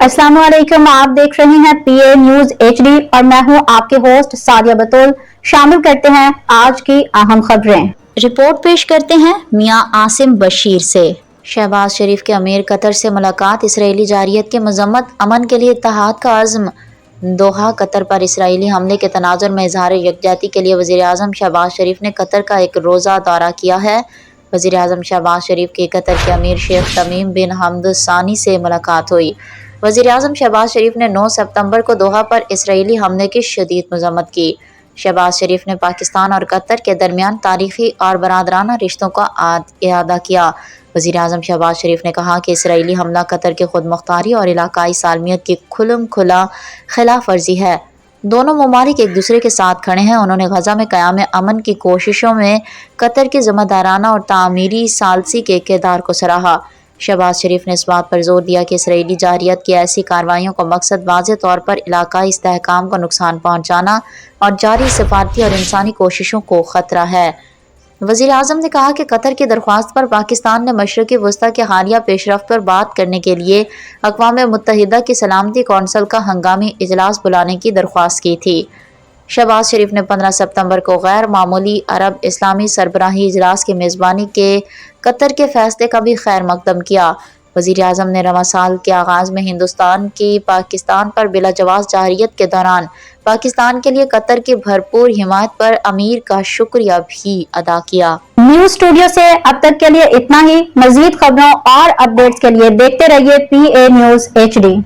अस्सलाम वालेकुम। आप देख रहे हैं पीए न्यूज एचडी और मैं हूं आपके होस्ट सादिया बतूल। शामिल करते हैं आज की अहम खबरें। रिपोर्ट पेश करते हैं मियां आसिम बशीर से। शहबाज शरीफ के अमीर कतर से मुलाकात, इसराइली जारियत की मजम्मत, अमन के लिए इत्तेहाद का अज़्म। दोहा, कतर पर इसराइली हमले के तनाजुर में इजहार यकजहती के लिए वज़ीर आज़म शहबाज शरीफ ने कतर का एक रोज़ा दौरा किया है। वज़ीर आज़म शहबाज शरीफ की कतर के अमीर शेख तमीम बिन हमद सानी से मुलाकात हुई। वज़ीर आज़म शहबाज शरीफ ने 9 सितंबर को दोहा पर इसराइली हमले की शदीद मजम्मत की। शहबाज शरीफ ने पाकिस्तान और कतर के दरमियान तारीखी और बरादराना रिश्तों का इआदा किया। वज़ीर आज़म शहबाज शरीफ ने कहा कि इसराइली हमला कतर की खुद मुख्तारी और इलाकाई सालमियत की खुलम खुला खिलाफ वर्जी है। दोनों ममालिक एक दूसरे के साथ खड़े हैं। उन्होंने गजा में क़याम अमन की कोशिशों में कतर की ज़िम्मेदाराना और तामीरी सालसी के किरदार को सराहा। शहबाज शरीफ ने इस बात पर जोर दिया कि इसराइली जारियत की ऐसी कार्रवाइयों का मकसद वाज़ेह तौर पर इलाकाई इस्तेहकाम को नुकसान पहुँचाना और जारी सफारती और इंसानी कोशिशों को ख़तरा है। वज़ीर आज़म ने कहा कि कतर की दरख्वास्त पर पाकिस्तान ने मशरक़ी वस्ता के हालिया पेशरफ्त पर बात करने के लिए अक़वाम मुत्तहिदा की सलामती कौंसिल का हंगामी इजलास बुलाने की दरख्वास्त की थी। शहबाज शरीफ ने 15 सितंबर को गैर मामूली अरब इस्लामी सरबराही इजलास की मेज़बानी के कतर के फैसले का भी खैर मकदम किया। वज़ीर आज़म ने रवां साल के आगाज़ में हिंदुस्तान की पाकिस्तान पर बिला जवाज़ जारियत के दौरान पाकिस्तान के लिए कतर की भरपूर हिमायत पर अमीर का शुक्रिया भी अदा किया। न्यूज स्टूडियो से अब तक के लिए इतना ही। मज़ीद खबरों और अपडेट्स के लिए देखते रहिए पीए न्यूज एचडी।